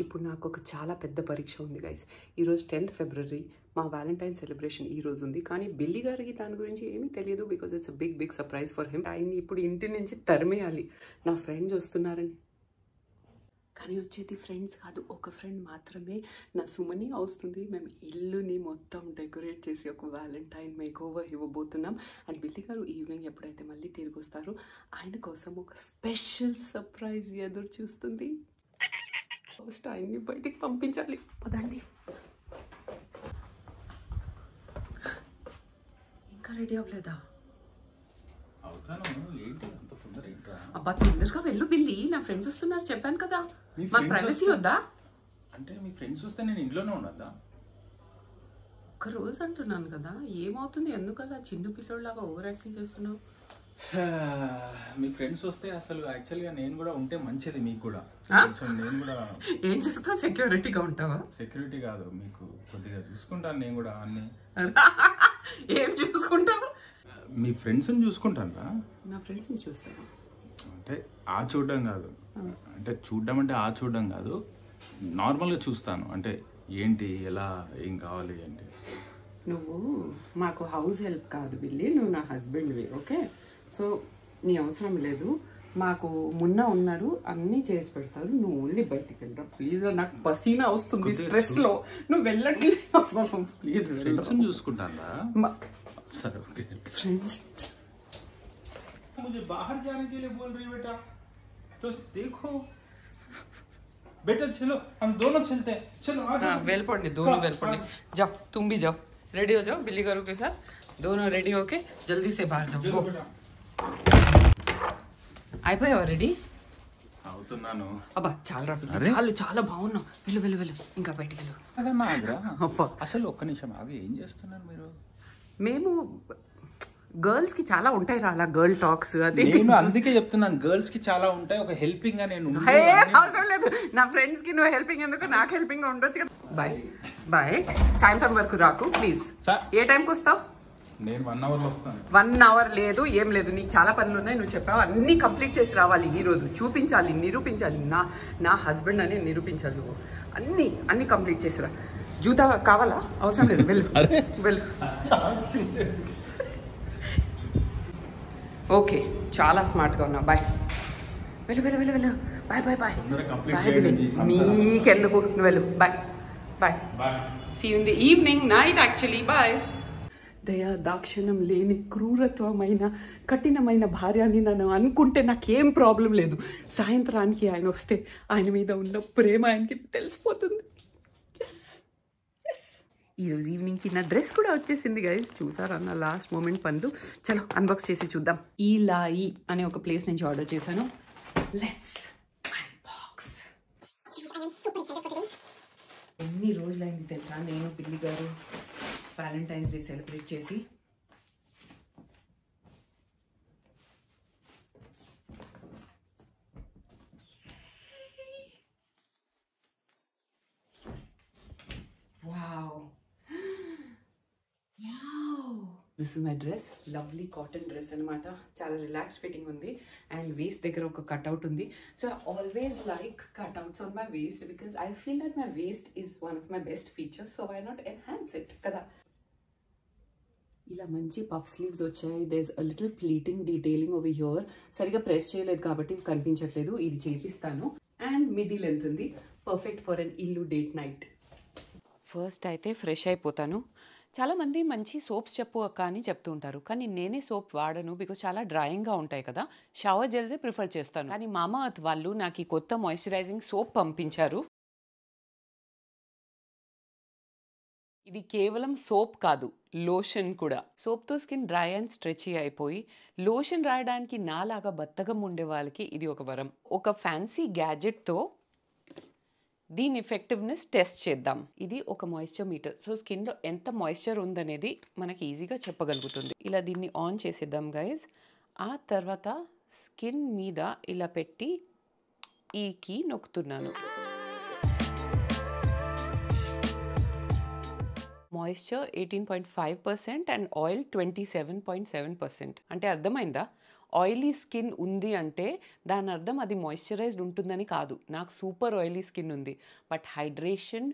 ఇప్పుడు నాకు ఒక చాలా పెద్ద పరీక్ష ఉంది గైస్. ఈరోజు 10th February మా వ్యాలంటైన్ సెలబ్రేషన్ ఈ రోజు ఉంది. కానీ బిల్లీ గారికి దాని గురించి ఏమీ తెలియదు. Because it's a big surprise for him. ఆయన్ని ఇప్పుడు ఇంటి నుంచి తరిమేయాలి. నా ఫ్రెండ్స్ వస్తున్నారని. కానీ వచ్చేది ఫ్రెండ్స్ కాదు, ఒక ఫ్రెండ్ మాత్రమే. నా సుమని వస్తుంది. మేము ఇల్లుని మొత్తం డెకరేట్ చేసి ఒక వ్యాలంటైన్ మేక్ ఓవర్ ఇవ్వబోతున్నాం. అండ్ బిల్లీ గారు ఈవినింగ్ ఎప్పుడైతే మళ్ళీ తిరిగి వస్తారో ఆయన కోసం ఒక స్పెషల్ సర్ప్రైజ్ ఎదురు చూస్తుంది. ఫస్ట్ ఆయన్ని బయటికి పంపించాలి. పదండి. ఇంకా రెడీ అవ్వలేదా? అబ్బా తొందరగా వెళ్ళు బిల్లి, నా ఫ్రెండ్స్ వస్తున్నారు చెప్పాను కదా. మా ప్రైవసీ వద్దా? అంటే మీ ఫ్రెండ్స్ వస్తే నేను ఇంట్లోనే ఉండద్దా? ఒక్క రోజు అంటున్నాను కదా. ఏమవుతుంది? ఎందుకు అలా చిన్న పిల్లోళ్ళలాగా ఓవర్ యాక్టింగ్ చేస్తున్నావు? మీ ఫ్రెండ్స్ వస్తే అసలు యాక్చువల్గా నేను కూడా ఉంటే మంచిది మీకు కూడా. నేను కూడా ఏం చేస్తావు? సెక్యూరిటీగా ఉంటావా? సెక్యూరిటీ కాదు, మీకు కొద్దిగా చూసుకుంటాను నేను కూడా అన్ని. ఏం చూసుకుంటావు? మీ ఫ్రెండ్స్ని చూసుకుంటాను. నా ఫ్రెండ్స్ని చూస్తాను అంటే ఆ చూడడం కాదు, అంటే చూడడం అంటే ఆ చూడడం కాదు, నార్మల్గా చూస్తాను. అంటే ఏంటి, ఎలా, ఏం కావాలి ఏంటి. నువ్వు మాకు హౌస్ హెల్ప్ కాదు బిల్లి, నువ్వు నా హస్బెండ్వి. ఓకే, సో నీ అవసరం లేదు. మాకు మున్న ఉన్నాడు, అన్నీ చేసి పెడతారు. నువ్వు ఓన్లీ బయటికి వెళ్ళరా ప్లీజ్. నాకు పసీనా వస్తుంది స్ట్రెస్ లో. నువ్వు వెళ్ళట్లేదు ప్లీజ్. ఫ్రెండ్స్ చూసుకుంటాను. सर ओके फ्रेंड्स, मुझे बाहर जाने के लिए बोल रही है बेटा, तो देखो बेटा चलो हम दोनों चलते हैं. चलो आ जाओ. वेल पड़नी दोनों वेल पड़नी. जाओ तुम भी जाओ, रेडी हो जाओ बिल्ली गारू के साथ. दोनों रेडी होके जल्दी से बाहर जाओ. गो. అయిపోయావా రెడీ? అవుతున్నాను. అబ్బా చాలా చాలు, చాలా బాగున్నావు. వెళ్ళు వెళ్ళు వెళ్ళు, ఇంకా బయటికి వెళ్ళు. అసలు ఒక్క నిమిషం ఆగి, ఏం చేస్తున్నారు మీరు? మేము గర్ల్స్ కి చాలా ఉంటాయి రా అలా గర్ల్ టాక్స్. అది నేను అందుకే చెప్తున్నాను, గర్ల్స్ కి చాలా ఉంటాయి. ఒక హెల్పింగ్ గా నేను అవసరం లేదు. నా ఫ్రెండ్స్ కి నువ్వు హెల్పింగ్ ఎందుకు, నాకు హెల్పింగ్ గా ఉండొచ్చు కదా. Bye bye. సాయంత్రం వరకు రాకు ప్లీజ్. ఏ టైంకి వస్తావు? నేను 1 hour వస్తాను. 1 hour లేదు, ఏం లేదు. నీకు చాలా పనులు ఉన్నాయి, నువ్వు చెప్పావు. అన్ని కంప్లీట్ చేసి రావాలి ఈ రోజు. చూపించాలి, నిరూపించాలి. నా హస్బెండ్ అని నిరూపించాలి నువ్వు. అన్ని కంప్లీట్ చేసిరా. జూతా కావాలా? అవసరం లేదు, వెళ్ళు వెళ్ళు. ఓకే, చాలా స్మార్ట్గా ఉన్నావు. బాయ్. వెళ్ళు వెళ్ళు వెళ్ళు వెళ్ళు. Bye bye bye bye. నీకెందుకు, నువ్వు వెళ్ళు. Bye bye. See you in the evening, night actually. Bye. దయా దాక్షిణ్యం లేని క్రూరత్వమైన కఠినమైన భార్యని నన్ను అనుకుంటే నాకేం ప్రాబ్లం లేదు. సాయంత్రానికి ఆయన వస్తే ఆయన మీద ఉన్న ప్రేమ ఆయనకి తెలిసిపోతుంది. ఈరోజు ఈవినింగ్కి నా డ్రెస్ కూడా వచ్చేసింది గైస్. చూసారా నా లాస్ట్ మూమెంట్ పనులు. చలో అన్బాక్స్ చేసి చూద్దాం. ఈలాయి అనే ఒక ప్లేస్ నుంచి ఆర్డర్ చేశాను. Let's unbox. ఎన్ని రోజులైంది తెలుసా నేను బిల్లి గారు వ్యాలంటైన్స్ డే సెలబ్రేట్ చేసి. Wow this is my dress. Lovely cotton dress అనమాట. చాలా రిలాక్స్ ఫిట్టింగ్ ఉంది అండ్ వేస్ట్ దగ్గర ఒక కట్అవుట్ ఉంది. So I always like cutouts on my waist because I feel that my waist is one of my best features. So why not enhance it కదా. ఇలా మంచి puff sleeves వచ్చాయి. There is a little pleating detailing over here. సరిగా press చేయలేదు కాబట్టి కనిపించట్లేదు. ఇది చేపిస్తాను. అండ్ మిడీ లెంత్ ఉంది. పర్ఫెక్ట్ ఫర్ అన్ ఇల్లు డేట్ నైట్. ఫస్ట్ అయితే ఫ్రెష్ అయిపోతాను. చాలామంది మంచి సోప్స్ చెప్పు అక్క అని చెప్తూ ఉంటారు, కానీ నేనే సోప్ వాడను బికాస్ చాలా డ్రాయింగ్గా ఉంటాయి కదా. షవర్ జెల్సే ప్రిఫర్ చేస్తాను. కానీ మామా అర్త్ వాళ్ళు నాకు ఈ కొత్త మాయిశ్చరైజింగ్ సోప్ పంపించారు. ఇది కేవలం సోప్ కాదు, లోషన్ కూడా. సోప్తో స్కిన్ డ్రై అండ్ స్ట్రెచీ అయిపోయి లోషన్ రాయడానికి నాలాగా బత్తగం ఉండే వాళ్ళకి ఇది ఒక వరం. ఒక ఫ్యాన్సీ గ్యాజెట్తో దీని ఎఫెక్టివ్నెస్ టెస్ట్ చేద్దాం. ఇది ఒక మాయిశ్చర్ మీటర్. సో స్కిన్లో ఎంత మాయిశ్చర్ ఉందనేది మనకి ఈజీగా చెప్పగలుగుతుంది. ఇలా దీన్ని ఆన్ చేసేద్దాం గైజ్. ఆ తర్వాత స్కిన్ మీద ఇలా పెట్టి ఈ కీ నొక్కుతున్నాను. Moisture 18.5% and oil 27.7%. అంటే అర్థమైందా? ఆయిలీ స్కిన్ ఉంది అంటే దాని అర్థం అది మాయిశ్చరైజ్డ్ ఉంటుందని కాదు. నాకు సూపర్ ఆయిలీ స్కిన్ ఉంది, but hydration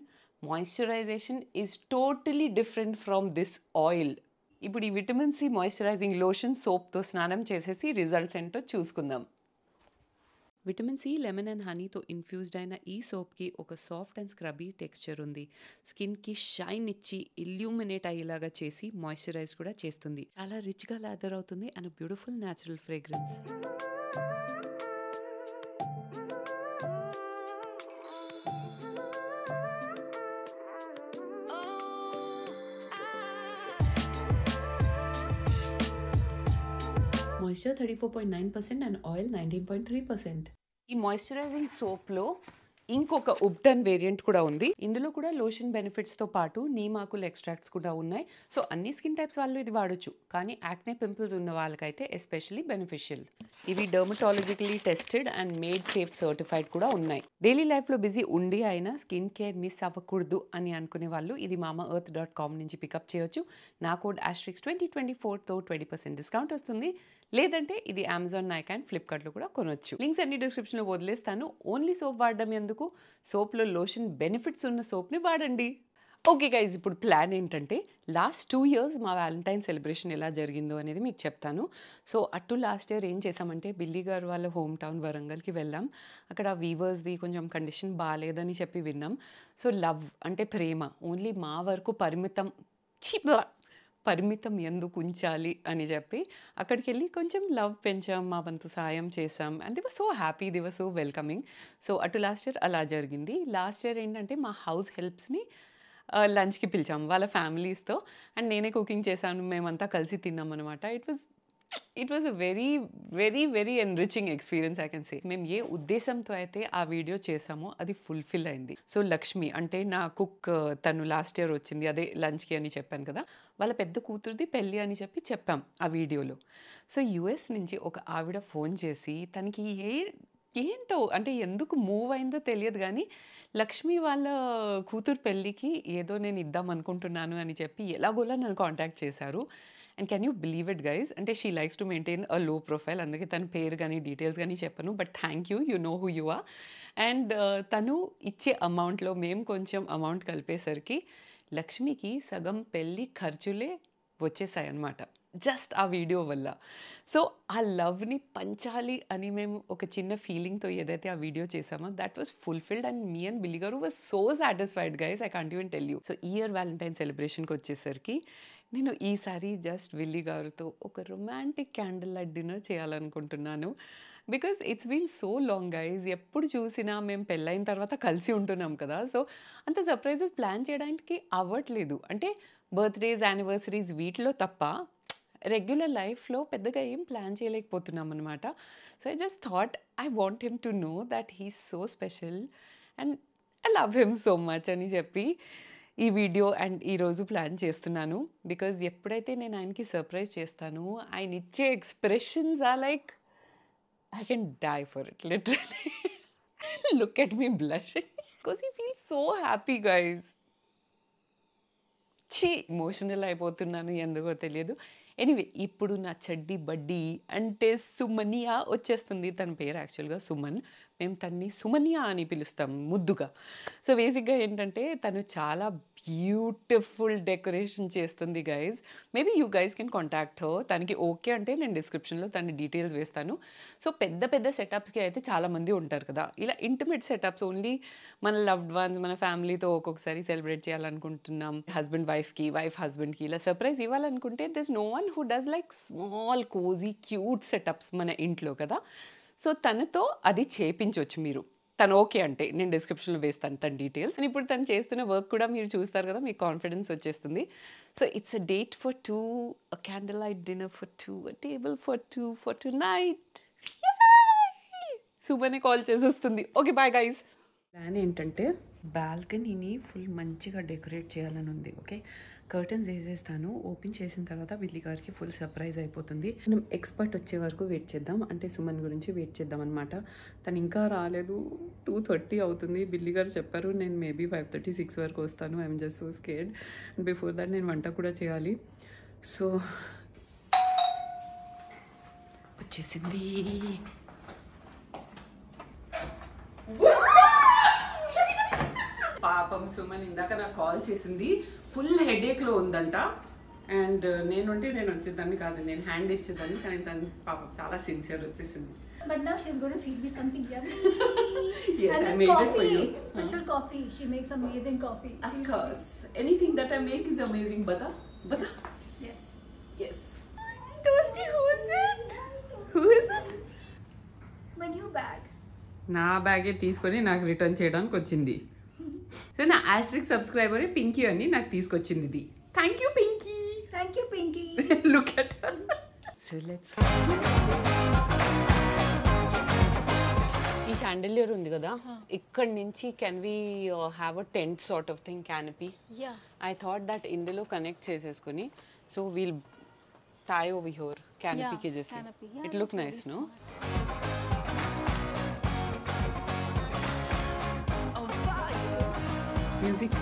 moisturisation is totally different from this oil. ఇప్పుడు ఈ విటమిన్ సి మాయిశ్చరైజింగ్ లోషన్ సోప్తో స్నానం చేసేసి రిజల్ట్స్ ఏంటో చూసుకుందాం. విటమిన్ సి, లెమన్ అండ్ హనీతో ఇన్ఫ్యూజ్డ్ అయిన ఈ సోప్కి ఒక సాఫ్ట్ అండ్ స్క్రబీ టెక్స్చర్ ఉంది. స్కిన్కి షైన్ ఇచ్చి ఇల్యూమినేట్ అయ్యేలాగా చేసి మాయిశ్చరైజ్ కూడా చేస్తుంది. చాలా రిచ్గా లాదర్ అవుతుంది and beautiful natural fragrance. Moisture 34.9% and oil 19.3%. ఈ మాయిశ్చరైజింగ్ సోప్లో ఇంకొక ఉబ్టన్ వేరియంట్ కూడా ఉంది. ఇందులో కూడా లోషన్ బెనిఫిట్స్తో పాటు నీమాకుల ఎక్స్ట్రాక్ట్స్ కూడా ఉన్నాయి. సో అన్ని స్కిన్ టైప్స్ వాళ్ళు ఇది వాడచ్చు, కానీ యాక్నే పింపుల్స్ ఉన్న వాళ్ళకైతే ఎస్పెషల్లీ బెనిఫిషియల్. ఇవి dermatologically tested and made safe certified కూడా ఉన్నాయి. డైలీ లైఫ్లో బిజీ ఉండి అయినా స్కిన్ కేర్ మిస్ అవ్వకూడదు అని అనుకునే వాళ్ళు ఇది mamaearth.com నుంచి పికప్ చేయొచ్చు. నా కోడ్ *2024తో 20% డిస్కౌంట్ వస్తుంది. లేదంటే ఇది అమెజాన్, నైకా అండ్ ఫ్లిప్కార్ట్లో కూడా కొనొచ్చు. లింక్స్ అన్ని డిస్క్రిప్షన్లో వదిలేస్తాను. ఓన్లీ సోప్ వాడడం ఎందుకు, సోప్లో లోషన్ బెనిఫిట్స్ ఉన్న సోప్ని వాడండి. ఓకే గైజ్, ఇప్పుడు ప్లాన్ ఏంటంటే లాస్ట్ 2 years మా వ్యాలంటైన్ సెలబ్రేషన్ ఎలా జరిగిందో అనేది మీకు చెప్తాను. సో లాస్ట్ ఇయర్ ఏం చేసామంటే బిల్లీ గారు వాళ్ళ హోమ్ టౌన్ వరంగల్కి వెళ్ళాం. అక్కడ వీవర్స్ది కొంచెం కండిషన్ బాగాలేదని చెప్పి విన్నాం. సో లవ్ అంటే ప్రేమ ఓన్లీ మా వరకు పరిమితం ఎందుకు ఉంచాలి అని చెప్పి అక్కడికి వెళ్ళి కొంచెం లవ్ పెంచాం, మా వంతు సాయం చేసాం. And they were so happy, they were so welcoming. So last year అలా జరిగింది. లాస్ట్ ఇయర్ ఏంటంటే మా హౌస్ హెల్ప్స్ని లంచ్కి పిలిచాం వాళ్ళ ఫ్యామిలీస్తో, అండ్ నేనే కుకింగ్ చేశాను. మేమంతా కలిసి తిన్నాం అనమాట. It was a very very very enriching experience I can say. మేము ఏ ఉద్దేశంతో అయితే ఆ వీడియో చేసామో అది ఫుల్ఫిల్ అయింది. సో లక్ష్మి అంటే నా కుక్, తను లాస్ట్ ఇయర్ వచ్చింది అదే లంచ్కి అని చెప్పాను కదా, వాళ్ళ పెద్ద కూతురుది పెళ్ళి అని చెప్పాం ఆ వీడియోలో. సో యుఎస్ నుంచి ఒక ఆవిడ ఫోన్ చేసి తనకి ఏంటో అంటే ఎందుకు మూవ్ అయిందో తెలియదు కానీ లక్ష్మి వాళ్ళ కూతురు పెళ్ళికి ఏదో నేను ఇద్దాం అనుకుంటున్నాను అని చెప్పి ఎలాగోలా నన్ను కాంటాక్ట్ చేశారు. And can you believe it guys, అంటే she likes to maintain a low profile, అందుకే తన పేరు కానీ డీటెయిల్స్ కానీ చెప్పను. But thank you, you know who you are. And తను ఇచ్చే అమౌంట్లో మేము కొంచెం అమౌంట్ కలిపేసరికి లక్ష్మికి సగం పెళ్ళి ఖర్చులే వచ్చేసాయి అన్నమాట, జస్ట్ ఆ వీడియో వల్ల. సో ఆ లవ్ని పంచాలి అని మేము ఒక చిన్న ఫీలింగ్తో ఏదైతే ఆ వీడియో చేసామో that was fulfilled. And me and Billy గారు was so satisfied guys, I can't even tell you. So ఈ ఇయర్ వ్యాలంటైన్ సెలబ్రేషన్కి వచ్చేసరికి నేను ఈసారి జస్ట్ విల్లీ గారితో ఒక రొమాంటిక్ క్యాండిల్ లైట్ డిన్నర్ చేయాలనుకుంటున్నాను. Because it's been so long guys, ఎప్పుడు చూసినా మేము పెళ్ళైన తర్వాత కలిసి ఉంటున్నాం కదా, సో అంత సర్ప్రైజెస్ ప్లాన్ చేయడానికి అవ్వట్లేదు. అంటే బర్త్డేస్, యానివర్సరీస్ వీటిలో తప్ప రెగ్యులర్ లైఫ్లో పెద్దగా ఏం ప్లాన్ చేయలేకపోతున్నాం అనమాట. So I just thought I want him to know that he's so special and I love him so much అని చెప్పి ఈ వీడియో అండ్ ఈరోజు ప్లాన్ చేస్తున్నాను. బికాజ్ ఎప్పుడైతే నేను ఆయనకి సర్ప్రైజ్ చేస్తానో ఆయన ఇచ్చే expressions are like I can die for it, literally. Look at me blushing because he feels so happy, guys. Emotional అయిపోతున్నాను ఎందుకో తెలియదు. ఎనీవే, ఇప్పుడు నా చెడ్డి బడ్డీ అంటే సుమనియా వచ్చేస్తుంది. తన పేరు యాక్చువల్గా సుమన్, మేము తన్ని సుమనియా అని పిలుస్తాం ముద్దుగా. సో బేసిక్గా ఏంటంటే తను చాలా బ్యూటిఫుల్ డెకరేషన్ చేస్తుంది guys. Maybe you guys can contact her. తనకి ఓకే అంటే నేను డిస్క్రిప్షన్లో తన డీటెయిల్స్ వేస్తాను. సో పెద్ద పెద్ద సెటప్స్కి అయితే చాలామంది ఉంటారు కదా, ఇలా ఇంటిమేట్ సెటప్స్ ఓన్లీ మన లవ్డ్ వన్స్, మన ఫ్యామిలీతో ఒక్కొక్కసారి సెలబ్రేట్ చేయాలనుకుంటున్నాం, హస్బెండ్ వైఫ్కి, వైఫ్ హస్బెండ్కి ఇలా సర్ప్రైజ్ ఇవ్వాలనుకుంటే this no one who does like small cosy cute setups మన ఇంట్లో కదా. సో తనతో అది చేయించవచ్చు మీరు, తను ఓకే అంటే. నేను డిస్క్రిప్షన్లో వేస్తాను తన డీటెయిల్స్. అండ్ ఇప్పుడు తను చేస్తున్న వర్క్ కూడా మీరు చూస్తారు కదా, మీకు కాన్ఫిడెన్స్ వచ్చేస్తుంది. So it's a date for 2, a candle light dinner for 2, a table for 2 for tonight. సుమనే కాల్ చేసేస్తుంది. Okay bye guys. ప్లాన్ ఏంటంటే బాల్కనీని ఫుల్ మంచిగా డెకరేట్ చేయాలని ఉంది. ఓకే, కర్టన్స్ వేసేస్తాను. ఓపెన్ చేసిన తర్వాత బిల్లి గారికి ఫుల్ సర్ప్రైజ్ అయిపోతుంది. మనం ఎక్స్పర్ట్ వచ్చే వరకు వెయిట్ చేద్దాం, అంటే సుమన్ గురించి వెయిట్ చేద్దాం అనమాట. తను ఇంకా రాలేదు, 2:30 అవుతుంది. బిల్లి గారు చెప్పారు నేను మేబీ 5:30, 6 వరకు వస్తాను. I'm just so scared. Before that నేను వంట కూడా చేయాలి. సో వచ్చేసింది. పాపం సుమన్ ఇందాక నాకు కాల్ చేసింది, ఫుల్ హెడేక్లో ఉందంట. అండ్ నేను వచ్చేదాన్ని కాదు, నేను హ్యాండ్ ఇచ్చేదాన్ని, కానీ తను పాపం చాలా సిన్సియర్ వచ్చేసింది. But now she's going to feed me something yummy. Yes, And I then made coffee, it for you. special coffee. She makes amazing coffee. Of course. Anything that I make is amazing, Bata. Bata? Yes. Yes. Toasty, who is it? Who is it? My new bag. నా బ్యాగే తీసుకొని నాకు return చేయడానికి వచ్చింది. So నా Austric subscriber Pinky అని నాకు తీసుకొచ్చింది ఇది. Thank you Pinky. Thank you, Pinky. Look at her. So let's. ఈ షాండిలియర్ ఉంది కదా, ఇక్కడ నుంచి can we have a tent sort of thing, canopy. Yeah. I thought that ఇందులో కనెక్ట్ చేసేసుకుని so we'll tie over here క్యానపీకి చేసి. canopy. Yeah, it look nice, no? Music.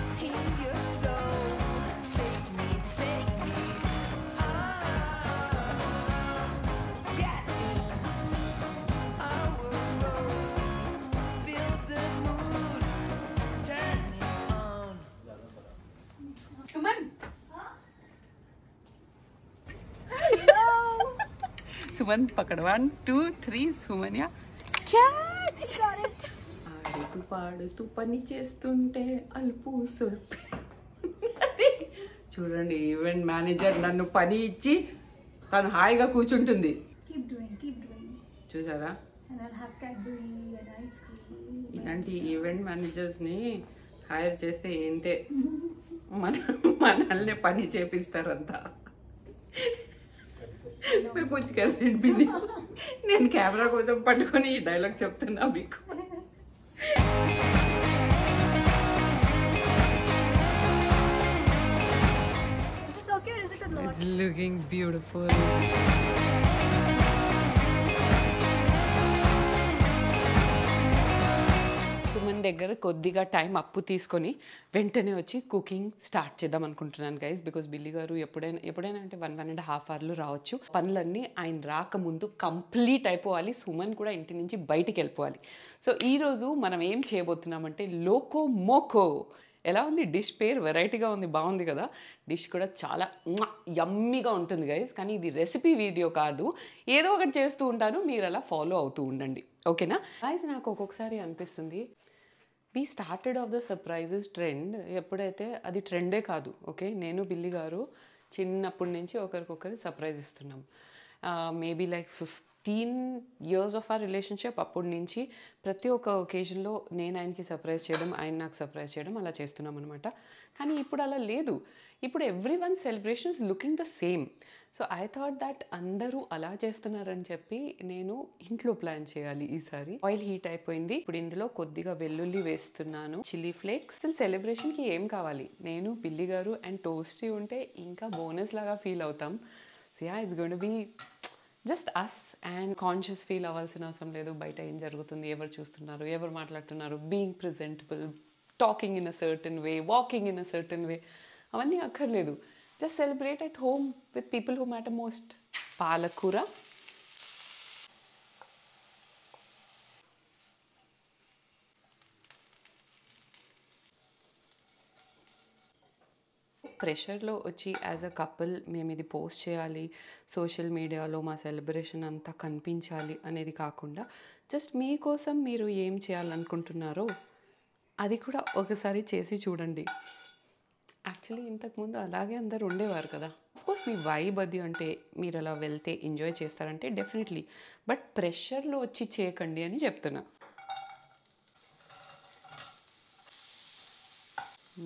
Suman. Suman, pakad 1, 2, 3. Sumanya. Catch. ఆడుతూ పాడుతూ పని చేస్తుంటే అల్పు సొల్పి. చూడండి, event manager నన్ను పని ఇచ్చి తను హాయిగా కూర్చుంటుంది. Keep doing, keep doing. చూసారా, And I'll have Cadbury and ice cream. ఇలాంటి ఈవెంట్ మేనేజర్స్ని హైర్ చేస్తే ఏంటే మనల్ని పని చేపిస్తారంతా. నేను కెమెరా కోసం పట్టుకొని ఈ డైలాగ్ చెప్తున్నా మీకు. Is this okay or is it a lot? It's looking beautiful. Suman దగ్గర కొద్దిగా టైం అప్పు తీసుకొని వెంటనే వచ్చి కుకింగ్ స్టార్ట్ చేద్దాం అనుకుంటున్నాను గైస్. బికాస్ బిల్లి గారు ఎప్పుడైనా అంటే 1.5 అవర్లో రావచ్చు. పనులన్నీ ఆయన రాకముందు కంప్లీట్ అయిపోవాలి. సుమన్ కూడా ఇంటి నుంచి బయటికి వెళ్ళిపోవాలి. సో ఈరోజు మనం ఏం చేయబోతున్నామంటే లోకో మోకో. ఎలా ఉంది డిష్ పేరు? వెరైటీగా ఉంది, బాగుంది కదా. డిష్ కూడా చాలా యమ్మీగా ఉంటుంది గైస్. కానీ ఇది రెసిపీ వీడియో కాదు, ఏదో ఒకటి చేస్తూ ఉంటాను, మీరు అలా ఫాలో అవుతూ ఉండండి, ఓకేనా గైస్? నాకు ఒక్కొక్కసారి అనిపిస్తుంది we started off the surprises trend. ఎప్పుడైతే అది ట్రెండే కాదు, ఓకే. నేను బిల్లి గారు చిన్నప్పటి నుంచి ఒకరికొకరు సర్ప్రైజ్ ఇస్తున్నాం. మేబీ లైక్ 15 years ఆఫ్ ఆ రిలేషన్షిప్. అప్పటి నుంచి ప్రతి ఒక్క ఒకేజన్లో నేను ఆయనకి సర్ప్రైజ్ చేయడం, ఆయన నాకు సర్ప్రైజ్ చేయడం, అలా చేస్తున్నాం అనమాట. కానీ ఇప్పుడు అలా లేదు. ఇప్పుడు every one celebration is looking the same. So I thought that అందరూ అలా చేస్తున్నారని చెప్పి నేను ఇంట్లో ప్లాన్ చేయాలి ఈసారి. ఆయిల్ హీట్ అయిపోయింది. ఇప్పుడు ఇందులో కొద్దిగా వెల్లుల్లి వేస్తున్నాను, చిల్లీ ఫ్లేక్స్. అసలు సెలబ్రేషన్కి ఏం కావాలి? నేను, బిల్లి గారు అండ్ టోస్టీ ఉంటే ఇంకా బోనస్ లాగా ఫీల్ అవుతాం. So yeah, it's going to be just us. And conscious feel అవ్వాల్సిన అవసరం లేదు బయట ఏం జరుగుతుంది, ఎవరు చూస్తున్నారు, ఎవరు మాట్లాడుతున్నారు. Being presentable, talking in a certain way, walking in a certain way, అవన్నీ అక్కర్లేదు. Just celebrate at home with people who matter most. పాలకూర, ప్రెషర్లో వచ్చి యాజ్ అ కపుల్ మేము ఇది పోస్ట్ చేయాలి, సోషల్ మీడియాలో మా సెలబ్రేషన్ అంతా కనిపించాలి అనేది కాకుండా జస్ట్ మీకోసం మీరు ఏం చేయాలనుకుంటున్నారో అది కూడా ఒకసారి చేసి చూడండి. యాక్చువల్లీ ఇంతకుముందు అలాగే అందరు ఉండేవారు కదా. అఫ్కోర్స్ మీ వైబ్ అది, అంటే మీరు అలా వెళ్తే ఎంజాయ్ చేస్తారంటే డెఫినెట్లీ, బట్ ప్రెషర్లో వచ్చి చేయకండి అని చెప్తున్నా.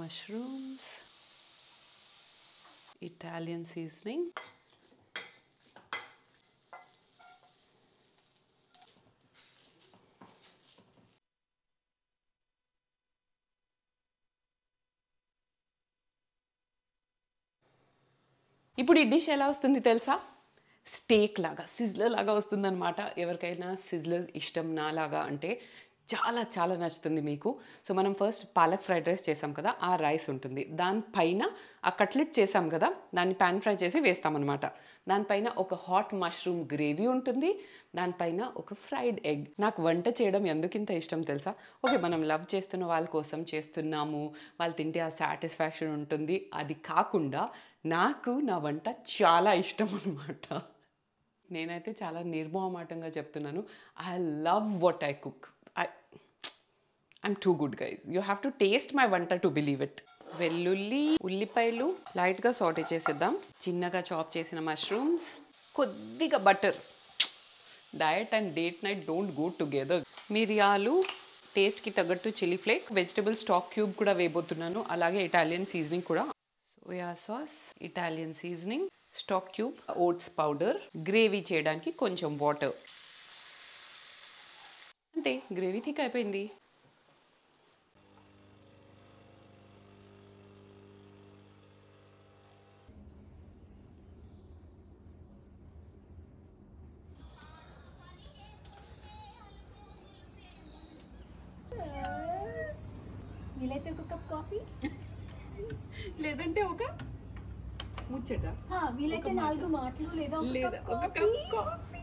మష్రూమ్స్, Italian seasoning, ఇప్పుడు ఈ డిష్ ఎలా వస్తుంది తెలుసా? స్టేక్ లాగా, సిజ్లర్ లాగా వస్తుందన్నమాట. ఎవరికైనా సిజ్లర్ ఇష్టం నాలాగా అంటే చాలా చాలా నచ్చుతుంది మీకు. సో మనం ఫస్ట్ పాలక్ ఫ్రైడ్ రైస్ చేసాం కదా, ఆ రైస్ ఉంటుంది. దానిపైన ఆ కట్లెట్ చేసాం కదా, దాన్ని పాన్ ఫ్రై చేసి వేస్తామన్నమాట. దానిపైన ఒక హాట్ మష్రూమ్ గ్రేవీ ఉంటుంది, దానిపైన ఒక ఫ్రైడ్ ఎగ్. నాకు వంట చేయడం ఎందుకింత ఇష్టం తెలుసా? ఓకే, మనం లవ్ చేస్తున్న వాళ్ళ కోసం చేస్తున్నాము, వాళ్ళు తింటే ఆ సాటిస్ఫాక్షన్ ఉంటుంది. అది కాకుండా నాకు నా వంట చాలా ఇష్టం అన్నమాట. నేనైతే చాలా నిర్మోహమాటంగా చెప్తున్నాను, I love what I cook. I'm too good, guys. You have to taste my vanta to believe it. వెల్లుల్లి, ఉల్లిపాయలు లైట్గా సాటే చేసేద్దాం. చిన్నగా చాప్ చేసిన మష్రూమ్స్, కొద్దిగా butter. Diet and date night don't go together. మిరియాలు, టేస్ట్కి తగ్గట్టు chilli flakes, vegetable stock cube కూడా వేయబోతున్నాను. అలాగే ఇటాలియన్ సీజనింగ్ కూడా, soya sauce, Italian seasoning, stock cube, oats powder, gravy చేయడానికి కొంచెం వాటర్. అంతే, గ్రేవీ థిక్ అయిపోయింది. వీలైతే ఒక కప్ కాఫీ, లేదంటే ఒక ముచ్చట, వీలైతే 4 మాటలు లేదా ఒక cup coffee.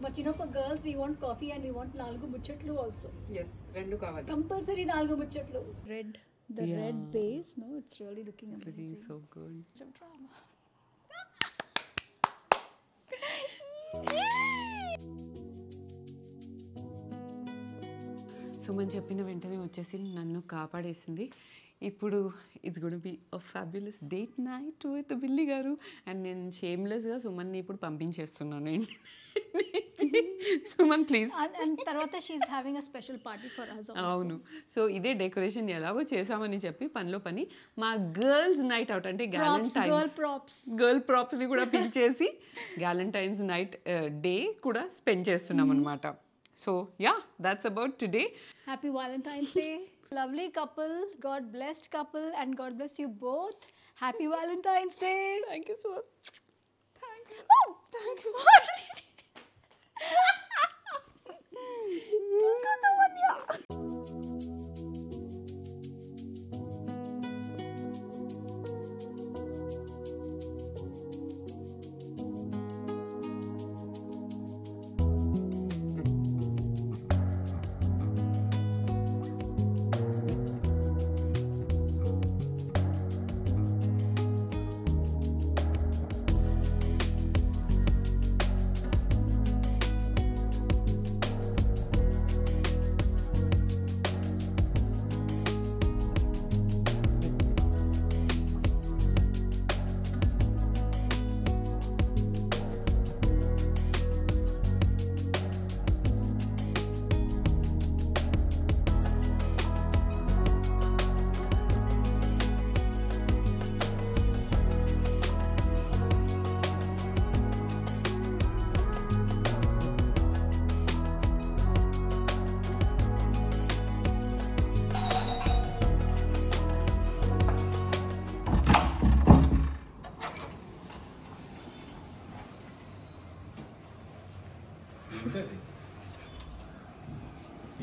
But for girls we want coffee and we want 4 ముచ్చట్లు ఆల్సో. yes, రెండు కావాలి, కంపల్సరీ 4 ముచ్చట్లు. red base, no, it's really looking amazing. looking so good. Some drama. Suman చెప్పిన వెంటనే వచ్చేసి నన్ను కాపాడేసింది. ఇప్పుడు it's gonna be a fabulous date night with Billy గారు. అండ్ నేను షేమ్లెస్గా సుమన్ని ఇప్పుడు పంపించేస్తున్నాను. సుమన్ ప్లీజ్. అండ్ తర్వాత she's having a special party for us also. అవును, సో ఇదే డెకరేషన్ ఎలాగో చేసామని చెప్పి పనిలో పని మా గర్ల్స్ నైట్ అవుట్ అంటే గర్ల్ ప్రాప్స్ని కూడా పిలిచేసి గ్యాలంటైన్స్ నైట్ డే కూడా స్పెండ్ చేస్తున్నాం అనమాట. So yeah, that's about today. Happy Valentine's Day. Lovely couple, God blessed couple, and God bless you both. Happy Valentine's Day. Thank you so much. Thank you. Oh, thank you. Sorry. Thank you so much.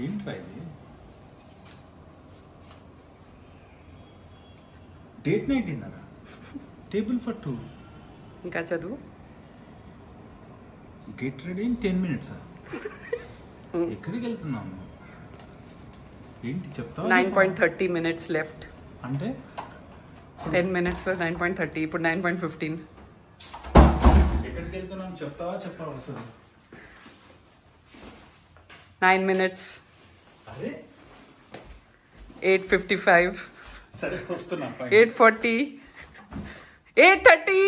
ఏంటి ఇది? Date night డిన్నరా? Table for 2. ఇంకా చదువు. Get ready in 10 minutes. ఎక్కడికి వెళ్తున్నాము? ఏంటి చెప్తావా? 9.30 minutes left. అంటే 10 minutes for 9.30. ఇప్పుడు 9.15. ఎక్కడికి వెళ్తున్నాం చెప్తావా అసలు? 9 minutes. అరే 8:55. సరే వస్తున్నా. 8:40. 8:30.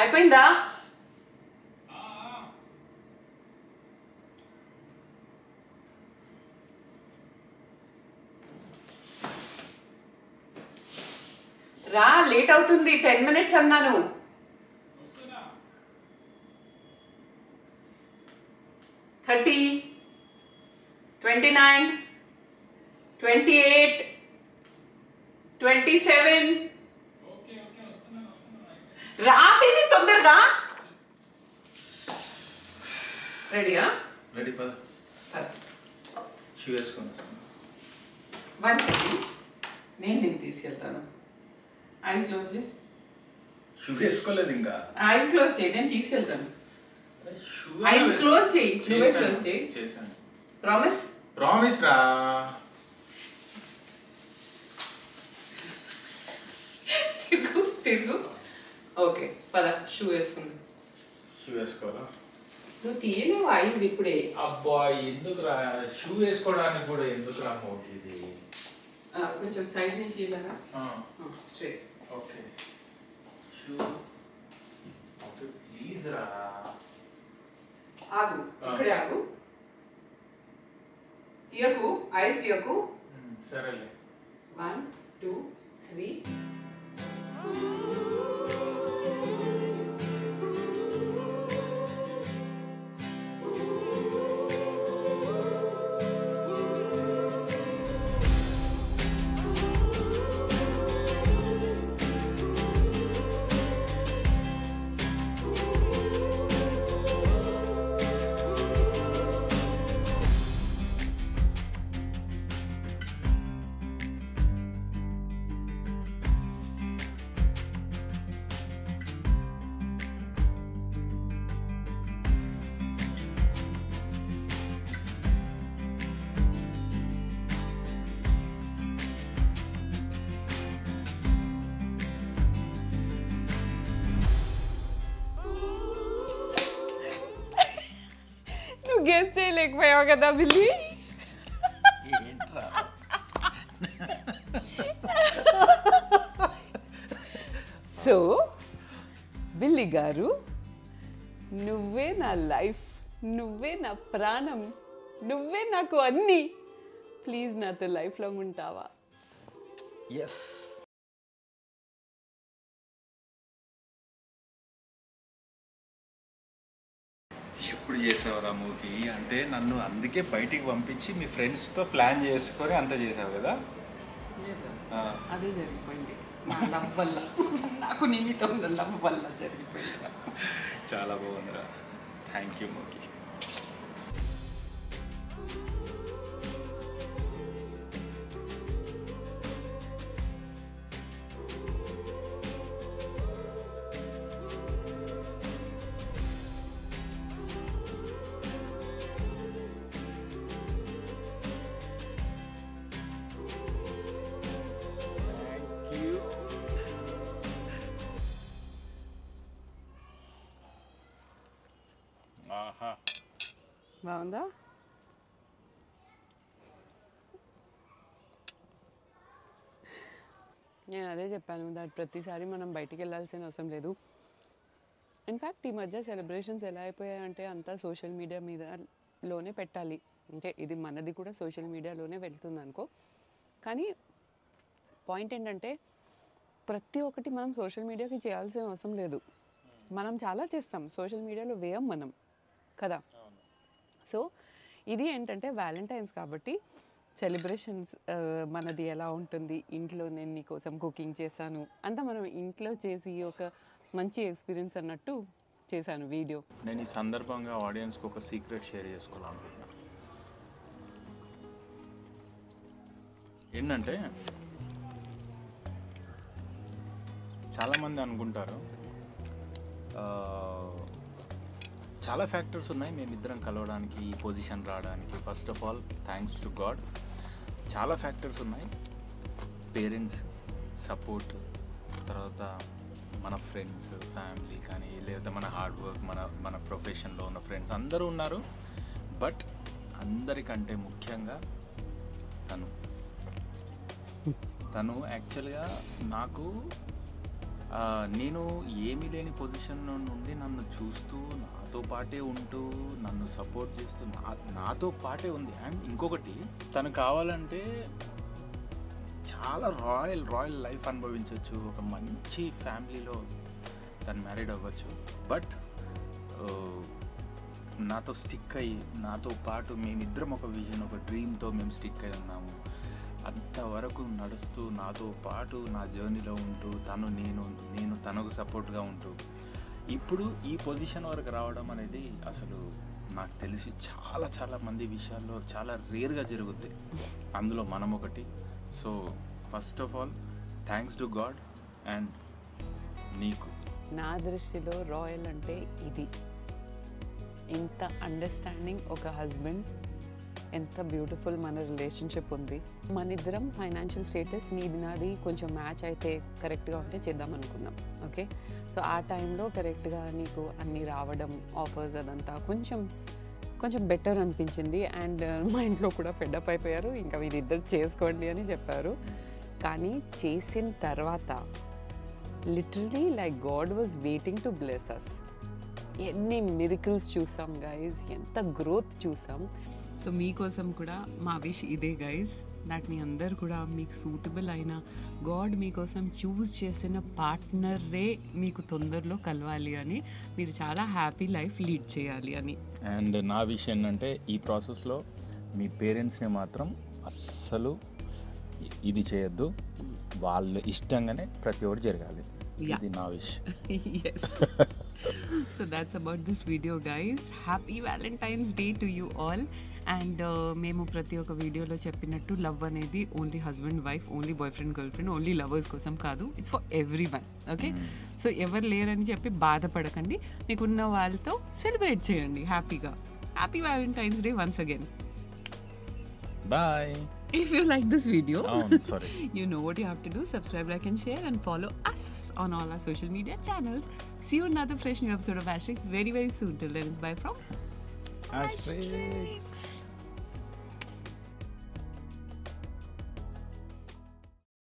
అయిపోయిందా? రా, లేట్ అవుతుంది. 10 minutes అన్నాను. 30, 29, 28, 27. రాత్రి తొందరగా రెడీయా? రెడీ పద. షూ వేసుకొని వన్ సెకండ్, నేను తీసుకెళ్తాను. ఐస్ క్లోజ్ చేయి. షూ వేసుకోలేదు ఇంకా. ఐస్ క్లోజ్ చేయి, నేను తీసుకెళ్తాను. ఐస్ క్లోజ్ చేయి, నువ్వే క్లోజ్ చేయి. చేశాను. ప్రామిస్? ప్రామిస్ రా. తిరుగు. ఓకే పద, షూ వేసుకుంది. షూ వేసుకోవాలా? నువ్వు తీయలేవు ఐస్ ఇప్పుడే. అబ్బా ఎందుకు రా, షూ వేసుకోవడానికి కూడా ఎందుకు రా మోకి ఇది. కొంచెం సైడ్ నుంచి ఇలాగా straight. Okay shoe. Okay please రా. ఆగు, ఇక్కడే ఆగు. తీయకు, ఐస్ తీయకు. సరేలే. 1 2 3. గెస్ చేయలేకపోయావు కదా బిల్లి. సో బిల్లి గారు, నువ్వే నా లైఫ్, నువ్వే నా ప్రాణం, నువ్వే నాకు అన్నీ. ప్లీజ్ నాతో లైఫ్ లాంగ్ ఉంటావా? ఎస్. ఎప్పుడు చేసావురా మూవీ? అంటే నన్ను అందుకే బయటికి పంపించి మీ ఫ్రెండ్స్తో ప్లాన్ చేసుకొని అంత చేసావు కదా? అదే జరిగిపోయింది నా లవ్ వల్ల. నాకు నీతో ఉన్న లవ్ వల్ల జరిగిపోయింది. చాలా బాగుందిరా. Thank you Mooki. బాగుందా? నేను అదే చెప్పాను, దాట్ ప్రతిసారి మనం బయటికి వెళ్ళాల్సిన అవసరం లేదు. ఇన్ఫ్యాక్ట్ ఈ మధ్య సెలబ్రేషన్స్ ఎలా అయిపోయాయంటే అంతా సోషల్ మీడియా మీదలోనే పెట్టాలి. అంటే ఇది మనది కూడా సోషల్ మీడియాలోనే వెళ్తుంది అనుకో. కానీ పాయింట్ ఏంటంటే ప్రతి ఒక్కటి మనం సోషల్ మీడియాకి చేయాల్సిన అవసరం లేదు. మనం చాలా చేస్తాం, సోషల్ మీడియాలో వేయం మనం కదా. సో ఇది ఏంటంటే వ్యాలంటైన్స్ కాబట్టి సెలబ్రేషన్స్ మనది ఎలా ఉంటుంది, ఇంట్లో నేను నీకోసం కుకింగ్ చేశాను అంతా మనం ఇంట్లో చేసి ఒక మంచి ఎక్స్పీరియన్స్ అన్నట్టు చేశాను వీడియో. నేను ఈ సందర్భంగా ఆడియన్స్కి ఒక సీక్రెట్ షేర్ చేసుకోవాలనుకుంటున్నాను. ఏంటంటే చాలామంది అనుకుంటారు చాలా ఫ్యాక్టర్స్ ఉన్నాయి మేమిద్దరం కలవడానికి, ఈ పొజిషన్ రావడానికి. First of all thanks to God. చాలా ఫ్యాక్టర్స్ ఉన్నాయి. పేరెంట్స్ సపోర్ట్, తర్వాత మన ఫ్రెండ్స్, ఫ్యామిలీ కానీ, లేదా మన హార్డ్ వర్క్, మన ప్రొఫెషన్లో ఉన్న ఫ్రెండ్స్ అందరూ ఉన్నారు. బట్ అందరికంటే ముఖ్యంగా తను యాక్చువల్గా నాకు నేను ఏమీ లేని పొజిషన్ నుండి నన్ను చూస్తూ, నాతో పాటే ఉంటూ, నన్ను సపోర్ట్ చేస్తూ నాతో పాటే ఉంది. అండ్ ఇంకొకటి, తను కావాలంటే చాలా రాయల్ లైఫ్ అనుభవించవచ్చు, ఒక మంచి ఫ్యామిలీలో తను మ్యారీడ్ అవ్వచ్చు. బట్ నాతో స్టిక్ అయ్యి, నాతో పాటు మేమిద్దరం ఒక విజన్, ఒక డ్రీమ్తో మేము స్టిక్ అయి ఉన్నాము. అంతవరకు నడుస్తూ నాతో పాటు నా జర్నీలో ఉంటూ నేను తనకు సపోర్ట్గా ఉంటూ ఇప్పుడు ఈ పొజిషన్ వరకు రావడం అనేది అసలు నాకు తెలిసి చాలా మంది విషయాల్లో చాలా రేర్గా జరుగుద్ది, అందులో మనం ఒకటి. So first of all thanks to God and నీకు. నా దృష్టిలో రాయల్ అంటే ఇది, ఇంత అండర్స్టాండింగ్ ఒక హస్బెండ్, ఎంత బ్యూటిఫుల్ మన రిలేషన్షిప్ ఉంది. మన ఇద్దరం ఫైనాన్షియల్ స్టేటస్ నీది నాది కొంచెం మ్యాచ్ అయితే కరెక్ట్గా ఉంటే చేద్దాం అనుకున్నాం. ఓకే, సో ఆ టైంలో కరెక్ట్గా నీకు అన్నీ రావడం, ఆఫర్స్ అదంతా కొంచెం బెటర్ అనిపించింది. అండ్ మా ఇంట్లో కూడా ఫెడప్ అయిపోయారు, ఇంకా వీరిద్దరు చేసుకోండి అని చెప్పారు. కానీ చేసిన తర్వాత literally like God was waiting to bless us. ఎన్ని మిరకిల్స్ చూసాం గైజ్, ఎంత గ్రోత్ చూసాం. సో మీకోసం కూడా మా విష్ ఇదే గైజ్, దట్ మీ అందరు కూడా మీకు సూటబుల్ అయిన, గాడ్ మీకోసం చూస్ చేసిన పార్ట్నరే మీకు తొందరలో కలవాలి అని, మీరు చాలా హ్యాపీ లైఫ్ లీడ్ చేయాలి అని. అండ్ నా విషయం ఏంటంటే ఈ ప్రాసెస్లో మీ పేరెంట్స్ని మాత్రం అస్సలు ఇది చేయొద్దు, వాళ్ళు ఇష్టంగానే ప్రతి ఒక్కటి జరగాలి. ఇది నా wish. Yes. So that's about this video guys. Happy Valentine's Day to you all. And మేము ప్రతి ఒక్క వీడియోలో చెప్పినట్టు లవ్ అనేది only husband wife, only boy friend girl friend, only lovers కోసం కాదు, it's for every one. Okay, so ఎవరు లేరని చెప్పి బాధపడకండి, మీకున్న వాళ్ళతో సెలబ్రేట్ చేయండి హ్యాపీగా. Happy Valentine's day once again. Bye. If you like this video, sorry. You know what you have to do. Subscribe, like and share, and follow us on all our social media channels. See you in another fresh new episode of Asterix very soon. Till then, it's bye from Asterix.